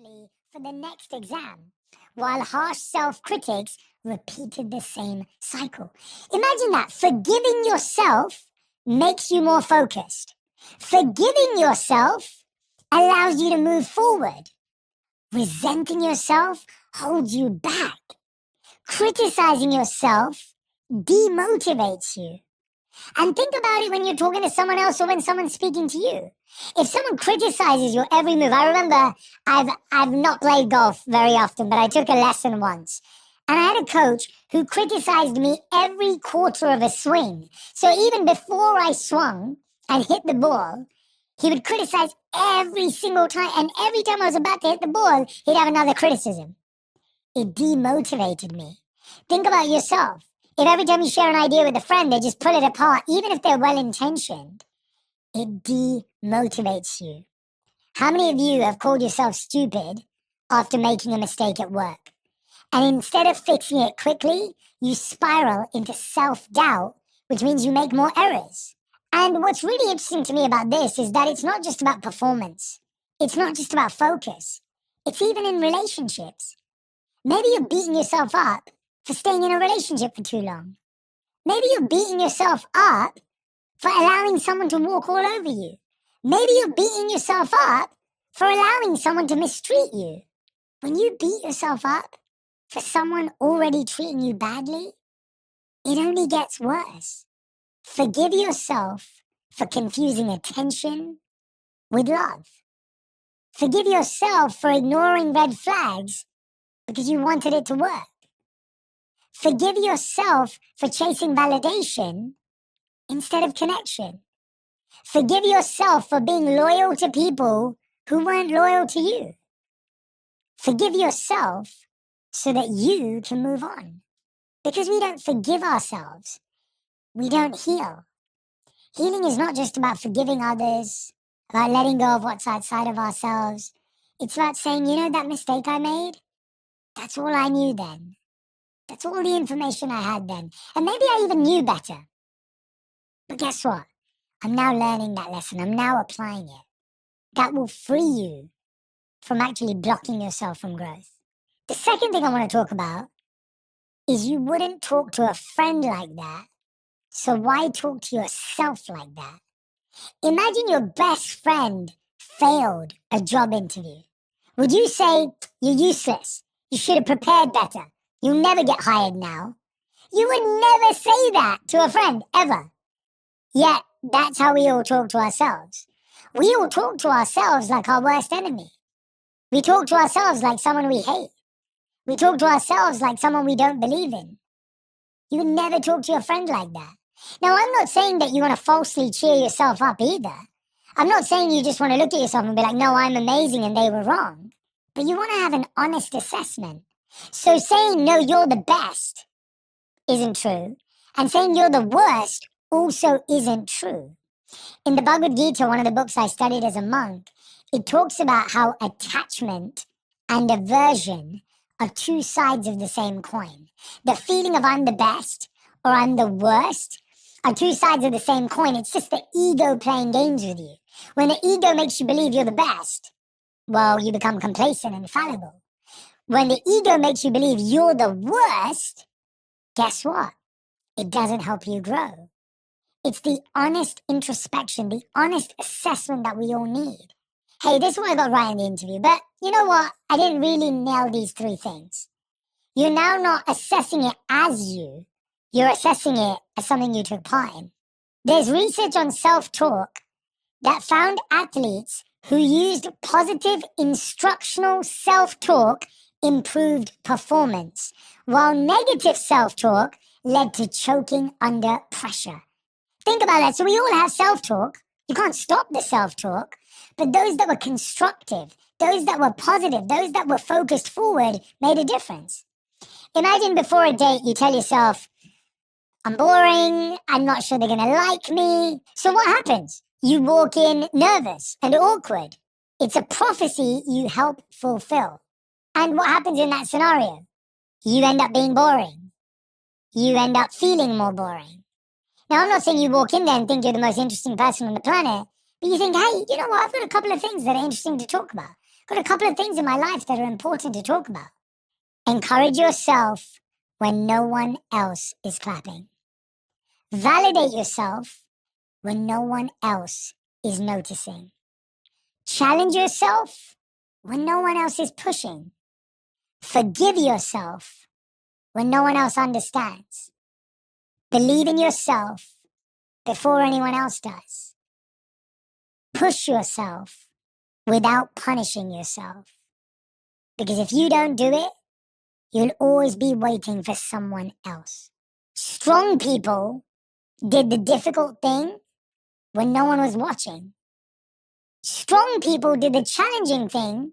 attentively for the next exam, while harsh self-critics repeated the same cycle. Imagine that. Forgiving yourself makes you more focused. Forgiving yourself allows you to move forward. Resenting yourself holds you back. Criticizing yourself demotivates you. And think about it when you're talking to someone else or when someone's speaking to you. If someone criticizes your every move, I remember I've not played golf very often, but I took a lesson once. And I had a coach who criticized me every quarter of a swing. So even before I swung and hit the ball, he would criticize every single time. And every time I was about to hit the ball, he'd have another criticism. It demotivated me. Think about yourself. If every time you share an idea with a friend, they just pull it apart, even if they're well-intentioned, it demotivates you. How many of you have called yourself stupid after making a mistake at work? And instead of fixing it quickly, you spiral into self-doubt, which means you make more errors. And what's really interesting to me about this is that it's not just about performance. It's not just about focus. It's even in relationships. Maybe you're beating yourself up for staying in a relationship for too long. Maybe you're beating yourself up for allowing someone to walk all over you. Maybe you're beating yourself up for allowing someone to mistreat you. When you beat yourself up for someone already treating you badly, it only gets worse. Forgive yourself for confusing attention with love. Forgive yourself for ignoring red flags because you wanted it to work. Forgive yourself for chasing validation instead of connection. Forgive yourself for being loyal to people who weren't loyal to you. Forgive yourself so that you can move on. Because we don't forgive ourselves, we don't heal. Healing is not just about forgiving others, about letting go of what's outside of ourselves. It's about saying, you know, that mistake I made, that's all I knew then. That's all the information I had then. And maybe I even knew better. But guess what? I'm now learning that lesson. I'm now applying it. That will free you from actually blocking yourself from growth. The second thing I want to talk about is you wouldn't talk to a friend like that. So why talk to yourself like that? Imagine your best friend failed a job interview. Would you say, you're useless? You should have prepared better. You'll never get hired now. You would never say that to a friend, ever. Yet, that's how we all talk to ourselves. We all talk to ourselves like our worst enemy. We talk to ourselves like someone we hate. We talk to ourselves like someone we don't believe in. You would never talk to your friend like that. Now, I'm not saying that you want to falsely cheer yourself up either. I'm not saying you just want to look at yourself and be like, no, I'm amazing and they were wrong. But you want to have an honest assessment. So saying, no, you're the best isn't true. And saying you're the worst also isn't true. In the Bhagavad Gita, one of the books I studied as a monk, it talks about how attachment and aversion are two sides of the same coin. The feeling of I'm the best or I'm the worst are two sides of the same coin. It's just the ego playing games with you. When the ego makes you believe you're the best, well, you become complacent and fallible. When the ego makes you believe you're the worst, guess what? It doesn't help you grow. It's the honest introspection, the honest assessment that we all need. Hey, this is what I got right in the interview, but you know what? I didn't really nail these three things. You're now not assessing it as you. You're assessing it as something you took part in. There's research on self-talk that found athletes who used positive instructional self-talk improved performance, while negative self-talk led to choking under pressure. Think about that. So we all have self-talk. You can't stop the self-talk. But those that were constructive, those that were positive, those that were focused forward made a difference. Imagine before a date you tell yourself, I'm boring, I'm not sure they're going to like me. So what happens? You walk in nervous and awkward. It's a prophecy you help fulfill. And what happens in that scenario? You end up being boring. You end up feeling more boring. Now, I'm not saying you walk in there and think you're the most interesting person on the planet, but you think, hey, you know what? I've got a couple of things that are interesting to talk about. got a couple of things in my life that are important to talk about. Encourage yourself when no one else is clapping. Validate yourself when no one else is noticing. Challenge yourself when no one else is pushing. Forgive yourself when no one else understands. Believe in yourself before anyone else does. Push yourself without punishing yourself. Because if you don't do it, you'll always be waiting for someone else. Strong people did the difficult thing when no one was watching. Strong people did the challenging thing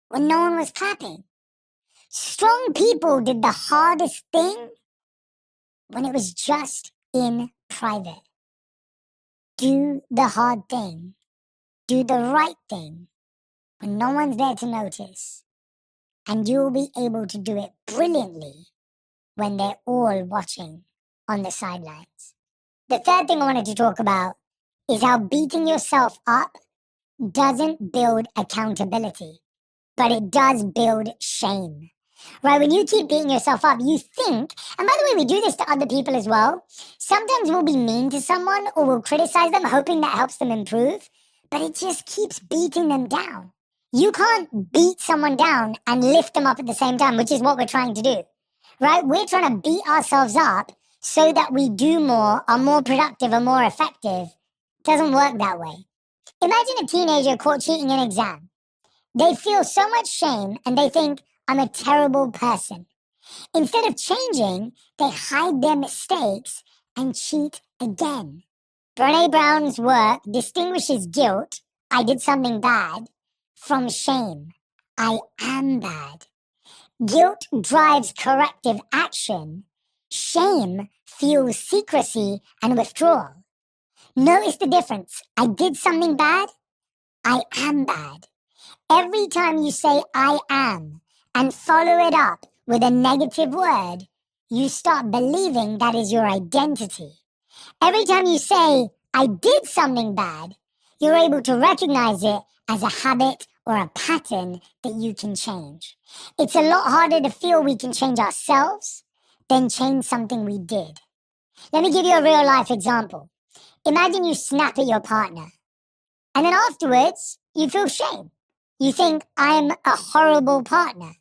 when no one was clapping. Strong people did the hardest thing when it was just in private. Do the hard thing. Do the right thing when no one's there to notice. And you'll be able to do it brilliantly when they're all watching on the sidelines. The third thing I wanted to talk about is how beating yourself up doesn't build accountability, but it does build shame. Right? When you keep beating yourself up, you think, and by the way, we do this to other people as well. Sometimes we'll be mean to someone or we'll criticize them, hoping that helps them improve, but it just keeps beating them down. You can't beat someone down and lift them up at the same time, which is what we're trying to do, right? We're trying to beat ourselves up so that we do more, are more productive, are more effective. It doesn't work that way. Imagine a teenager caught cheating an exam. They feel so much shame and they think, I'm a terrible person. Instead of changing, they hide their mistakes and cheat again. Brené Brown's work distinguishes guilt, I did something bad, from shame, I am bad. Guilt drives corrective action. Shame fuels secrecy and withdrawal. Notice the difference. I did something bad, I am bad. Every time you say I am and follow it up with a negative word, you start believing that is your identity. Every time you say I did something bad, you're able to recognize it as a habit or a pattern that you can change. It's a lot harder to feel we can change ourselves than change something we did. Let me give you a real life example. Imagine you snap at your partner, and then afterwards, you feel shame. You think, I'm a horrible partner.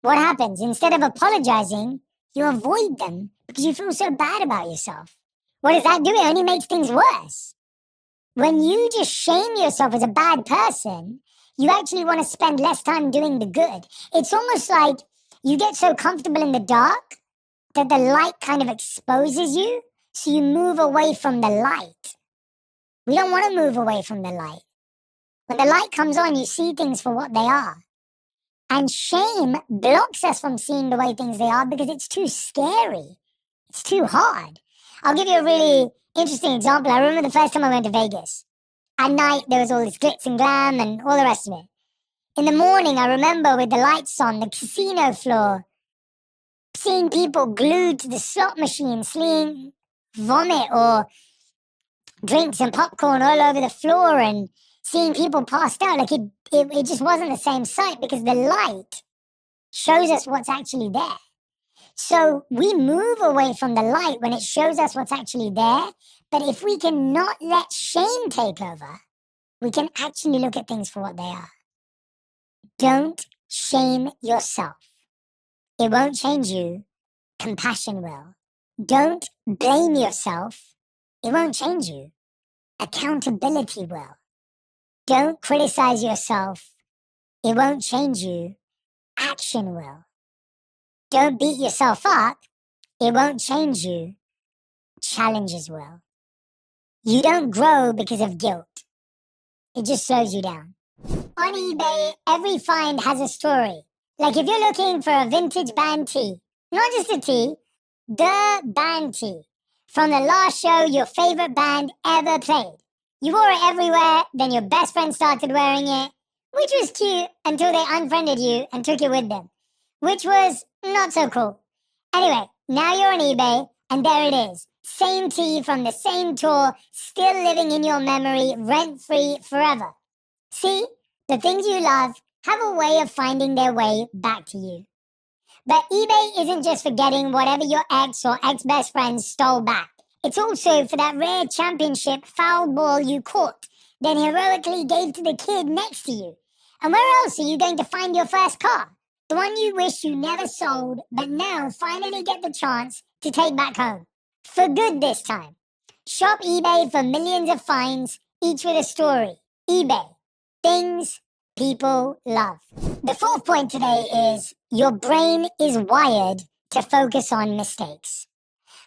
What happens? Instead of apologizing, you avoid them because you feel so bad about yourself. What does that do? It only makes things worse. When you just shame yourself as a bad person, you actually want to spend less time doing the good. It's almost like you get so comfortable in the dark that the light kind of exposes you, so you move away from the light. We don't want to move away from the light. When the light comes on, you see things for what they are. And shame blocks us from seeing the way things they are because it's too scary. It's too hard. I'll give you a really interesting example. I remember the first time I went to Vegas. At night, there was all this glitz and glam and all the rest of it. In the morning, I remember with the lights on, the casino floor, seeing people glued to the slot machine, seeing vomit or drinks and popcorn all over the floor and seeing people passed out. Like it just wasn't the same sight because the light shows us what's actually there. So we move away from the light when it shows us what's actually there. But if we can not let shame take over, we can actually look at things for what they are. Don't shame yourself. It won't change you. Compassion will. Don't blame yourself. It won't change you. Accountability will. Don't criticize yourself. It won't change you. Action will. Don't beat yourself up. It won't change you. Challenges will. You don't grow because of guilt. It just slows you down. On eBay, every find has a story. Like if you're looking for a vintage band tee, not just a tee, the band tee from the last show your favorite band ever played. You wore it everywhere, then your best friend started wearing it, which was cute until they unfriended you and took it with them, which was not so cool. Anyway, now you're on eBay, and there it is. Same tee from the same tour, still living in your memory, rent-free forever. See? The things you love have a way of finding their way back to you. But eBay isn't just for getting whatever your ex or ex-best friend stole back. It's also for that rare championship foul ball you caught, then heroically gave to the kid next to you. And where else are you going to find your first car? The one you wish you never sold, but now finally get the chance to take back home. For good this time. Shop eBay for millions of finds, each with a story. eBay. Things people love. The fourth point today is your brain is wired to focus on mistakes.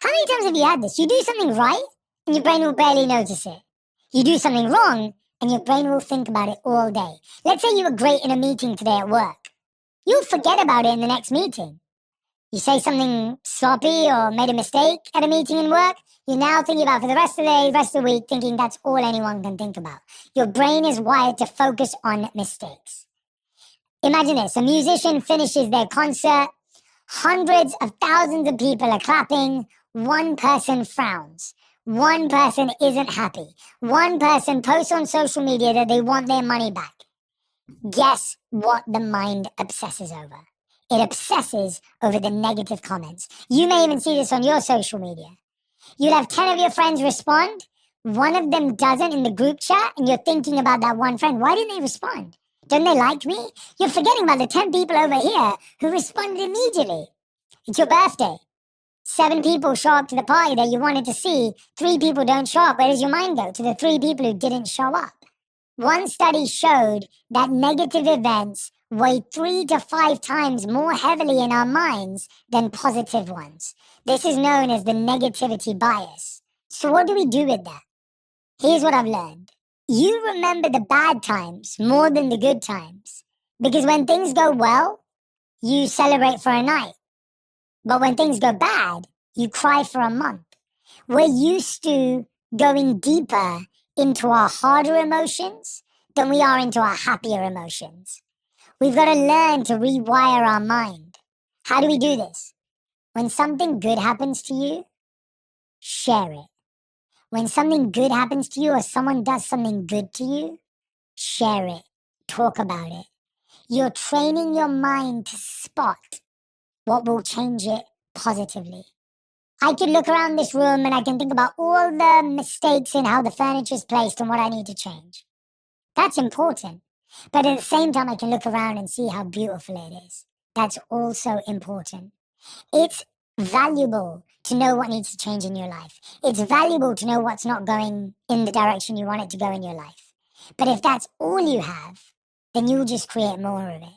How many times have you had this? You do something right and your brain will barely notice it. You do something wrong and your brain will think about it all day. Let's say you were great in a meeting today at work. You'll forget about it in the next meeting. You say something sloppy or made a mistake at a meeting in work, you're now thinking about for the rest of the day, rest of the week, thinking that's all anyone can think about. Your brain is wired to focus on mistakes. Imagine this, a musician finishes their concert, hundreds of thousands of people are clapping, one person frowns, one person isn't happy, one person posts on social media that they want their money back. Guess what the mind obsesses over? It obsesses over the negative comments. You may even see this on your social media. You'll have 10 of your friends respond. One of them doesn't in the group chat, and you're thinking about that one friend. Why didn't they respond? Don't they like me? You're forgetting about the 10 people over here who responded immediately. It's your birthday. 7 people show up to the party that you wanted to see. 3 people don't show up. Where does your mind go? To the 3 people who didn't show up. One study showed that negative events weigh 3 to 5 times more heavily in our minds than positive ones. This is known as the negativity bias. So what do we do with that? Here's what I've learned. You remember the bad times more than the good times. Because when things go well, you celebrate for a night. But when things go bad, you cry for a month. We're used to going deeper into our harder emotions than we are into our happier emotions. We've got to learn to rewire our mind. How do we do this? When something good happens to you, share it. When something good happens to you or someone does something good to you, share it. Talk about it. You're training your mind to spot what will change it positively. I can look around this room and I can think about all the mistakes in how the furniture is placed and what I need to change. That's important. But at the same time, I can look around and see how beautiful it is. That's also important. It's valuable to know what needs to change in your life. It's valuable to know what's not going in the direction you want it to go in your life. But if that's all you have, then you'll just create more of it.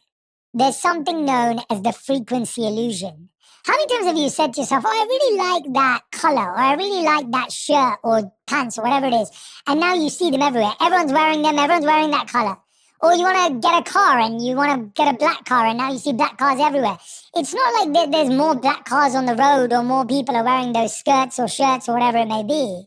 There's something known as the frequency illusion. How many times have you said to yourself, oh, I really like that color, or I really like that shirt or pants or whatever it is, and now you see them everywhere. Everyone's wearing them, everyone's wearing that color. Or you want to get a car and you want to get a black car and now you see black cars everywhere. It's not like there's more black cars on the road or more people are wearing those skirts or shirts or whatever it may be.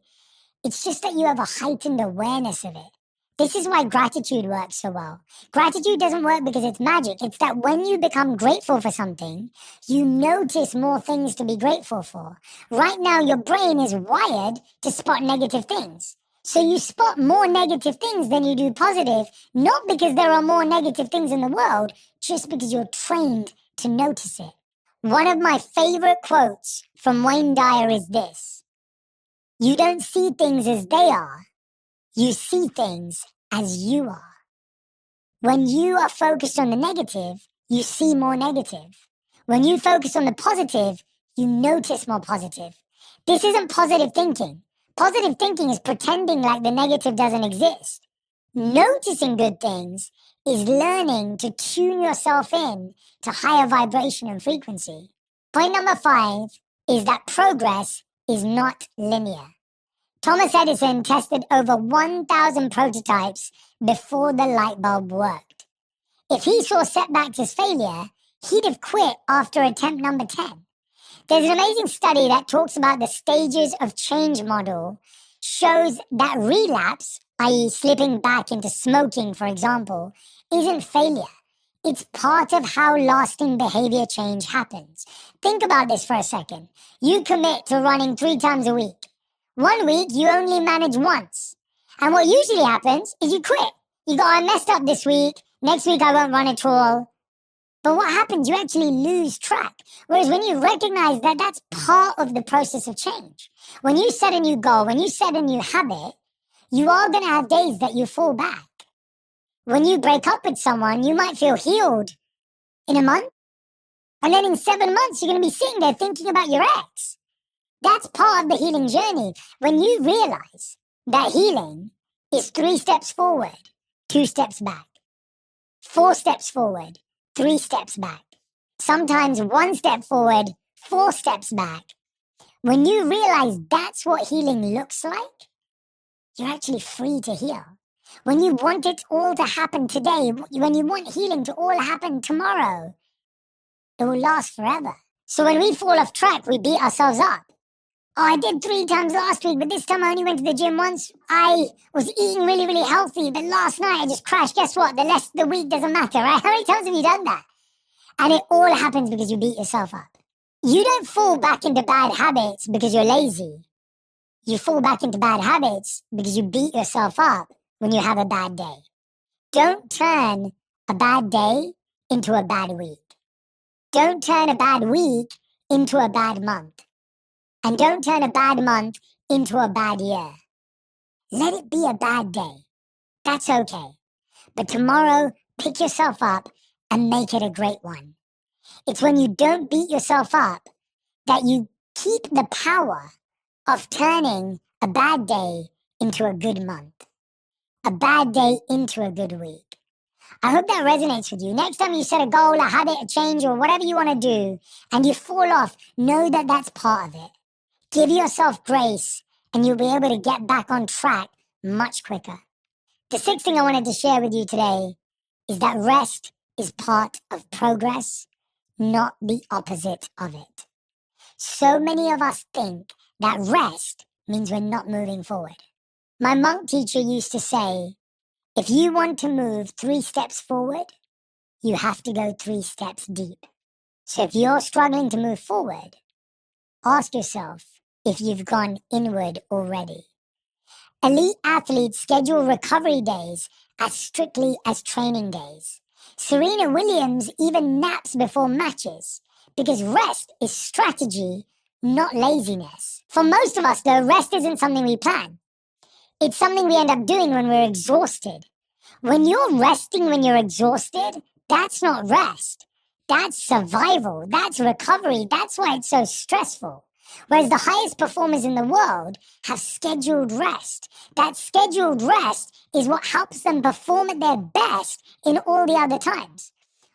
It's just that you have a heightened awareness of it. This is why gratitude works so well. Gratitude doesn't work because it's magic. It's that when you become grateful for something, you notice more things to be grateful for. Right now, your brain is wired to spot negative things. So you spot more negative things than you do positive, not because there are more negative things in the world, just because you're trained to notice it. One of my favorite quotes from Wayne Dyer is this: you don't see things as they are. You see things as you are. When you are focused on the negative, you see more negative. When you focus on the positive, you notice more positive. This isn't positive thinking. Positive thinking is pretending like the negative doesn't exist. Noticing good things is learning to tune yourself in to higher vibration and frequency. Point number 5 is that progress is not linear. Thomas Edison tested over 1,000 prototypes before the light bulb worked. If he saw setbacks as failure, he'd have quit after attempt number 10. There's an amazing study that talks about the stages of change model, shows that relapse, i.e. slipping back into smoking, for example, isn't failure. It's part of how lasting behavior change happens. Think about this for a second. You commit to running 3 times a week. 1 week, you only manage once. And what usually happens is you quit. You go, I messed up this week. Next week, I won't run at all. But what happens? You actually lose track. Whereas when you recognize that that's part of the process of change, when you set a new goal, when you set a new habit, you are going to have days that you fall back. When you break up with someone, you might feel healed in a month. And then in 7 months, you're going to be sitting there thinking about your ex. That's part of the healing journey. When you realize that healing is 3 steps forward, 2 steps back, 4 steps forward, 3 steps back, sometimes 1 step forward, 4 steps back. When you realize that's what healing looks like, you're actually free to heal. When you want it all to happen today, when you want healing to all happen tomorrow, it will last forever. So when we fall off track, we beat ourselves up. Oh, I did 3 times last week, but this time I only went to the gym once. I was eating really, really healthy, but last night I just crashed. Guess what? The rest of the week doesn't matter, right? How many times have you done that? And it all happens because you beat yourself up. You don't fall back into bad habits because you're lazy. You fall back into bad habits because you beat yourself up when you have a bad day. Don't turn a bad day into a bad week. Don't turn a bad week into a bad month. And don't turn a bad month into a bad year. Let it be a bad day. That's okay. But tomorrow, pick yourself up and make it a great one. It's when you don't beat yourself up that you keep the power of turning a bad day into a good month, a bad day into a good week. I hope that resonates with you. Next time you set a goal, a habit, a change, or whatever you want to do, and you fall off, know that that's part of it. Give yourself grace, and you'll be able to get back on track much quicker. The 6th thing I wanted to share with you today is that rest is part of progress, not the opposite of it. So many of us think that rest means we're not moving forward. My monk teacher used to say, if you want to move 3 steps forward, you have to go 3 steps deep. So if you're struggling to move forward, ask yourself if you've gone inward already. Elite athletes schedule recovery days as strictly as training days. Serena Williams even naps before matches because rest is strategy, not laziness. For most of us, though, rest isn't something we plan. It's something we end up doing when we're exhausted. When you're resting when you're exhausted, that's not rest. That's survival. That's recovery. That's why it's so stressful. Whereas the highest performers in the world have scheduled rest. That scheduled rest is what helps them perform at their best in all the other times.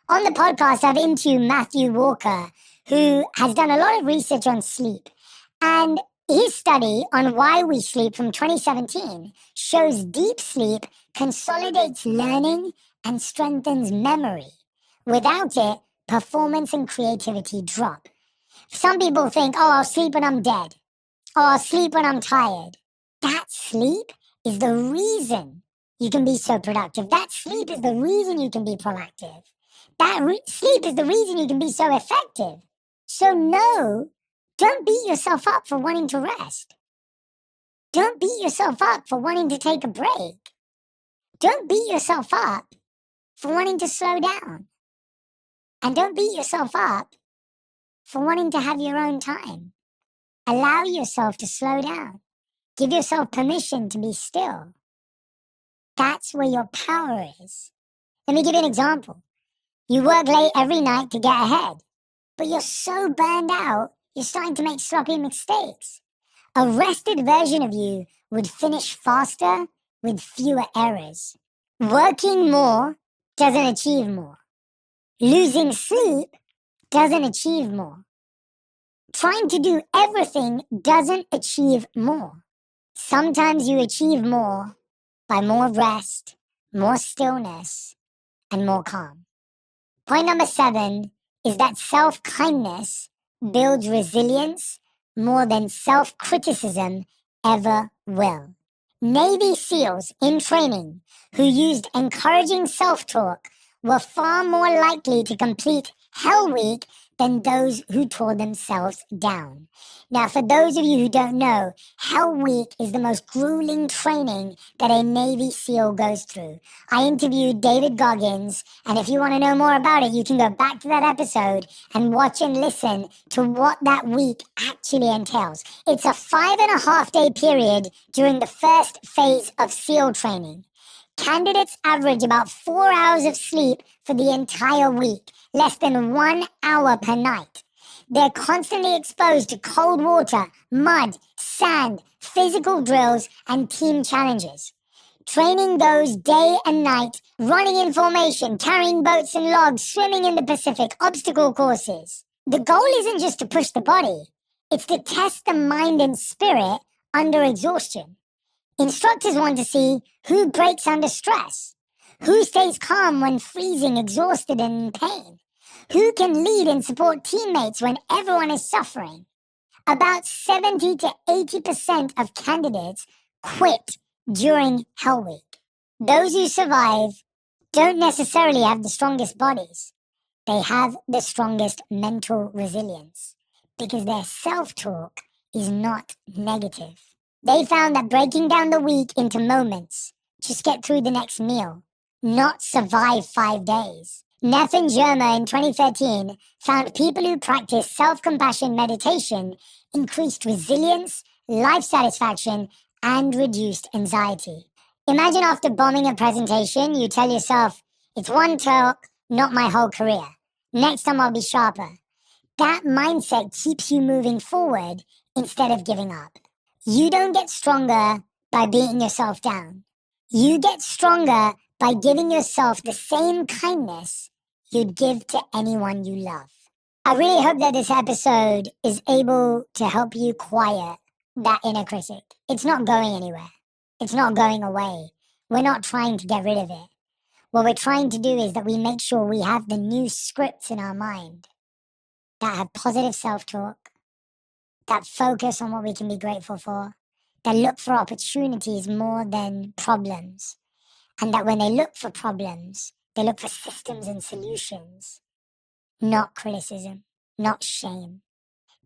On the podcast, I've interviewed Matthew Walker, who has done a lot of research on sleep. And his study on why we sleep from 2017 shows deep sleep consolidates learning and strengthens memory. Without it, performance and creativity drop. Some people think, oh, I'll sleep when I'm dead. Oh, I'll sleep when I'm tired. That sleep is the reason you can be so productive. That sleep is the reason you can be proactive. Sleep is the reason you can be so effective. So no, don't beat yourself up for wanting to rest. Don't beat yourself up for wanting to take a break. Don't beat yourself up for wanting to slow down. And don't beat yourself up for wanting to have your own time. Allow yourself to slow down. Give yourself permission to be still. That's where your power is. Let me give you an example. You work late every night to get ahead, but you're so burned out, you're starting to make sloppy mistakes. A rested version of you would finish faster with fewer errors. Working more doesn't achieve more. Losing sleep doesn't achieve more. Trying to do everything doesn't achieve more. Sometimes you achieve more by more rest, more stillness, and more calm. Point number 7 is that self-kindness builds resilience more than self-criticism ever will. Navy SEALs in training who used encouraging self-talk were far more likely to complete Hell Week than those who tore themselves down. Now, for those of you who don't know, Hell Week is the most grueling training that a Navy SEAL goes through. I interviewed David Goggins, and if you want to know more about it, you can go back to that episode and watch and listen to what that week actually entails. It's a 5.5-day period during the first phase of SEAL training. Candidates average about 4 hours of sleep for the entire week, less than 1 hour per night. They're constantly exposed to cold water, mud, sand, physical drills, and team challenges. Training goes day and night, running in formation, carrying boats and logs, swimming in the Pacific, obstacle courses. The goal isn't just to push the body, it's to test the mind and spirit under exhaustion. Instructors want to see who breaks under stress, who stays calm when freezing, exhausted, and in pain, who can lead and support teammates when everyone is suffering. About 70 to 80% of candidates quit during Hell Week. Those who survive don't necessarily have the strongest bodies. They have the strongest mental resilience because their self-talk is not negative. They found that breaking down the week into moments, just get through the next meal, not survive 5 days. Neff and Germer in 2013 found people who practiced self-compassion meditation increased resilience, life satisfaction, and reduced anxiety. Imagine after bombing a presentation, you tell yourself, it's one talk, not my whole career. Next time I'll be sharper. That mindset keeps you moving forward instead of giving up. You don't get stronger by beating yourself down. You get stronger by giving yourself the same kindness you'd give to anyone you love. I really hope that this episode is able to help you quiet that inner critic. It's not going anywhere. It's not going away. We're not trying to get rid of it. What we're trying to do is that we make sure we have the new scripts in our mind that have positive self-talk, that focus on what we can be grateful for, that look for opportunities more than problems, and that when they look for problems, they look for systems and solutions, not criticism, not shame.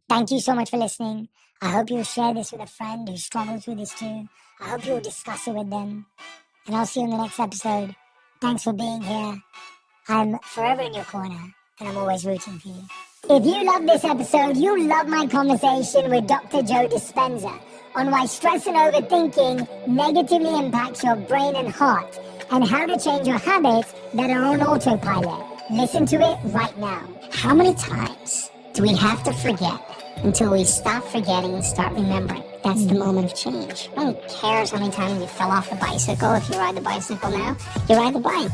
Thank you so much for listening. I hope you'll share this with a friend who struggles with this too. I hope you'll discuss it with them. And I'll see you in the next episode. Thanks for being here. I'm forever in your corner, and I'm always rooting for you. If you love this episode, you'll love my conversation with Dr. Joe Dispenza on why stress and overthinking negatively impacts your brain and heart, and how to change your habits that are on autopilot. Listen to it right now. How many times do we have to forget until we stop forgetting and start remembering? That's the moment of change. No one cares how many times you fell off the bicycle. If you ride the bicycle now, you ride the bike.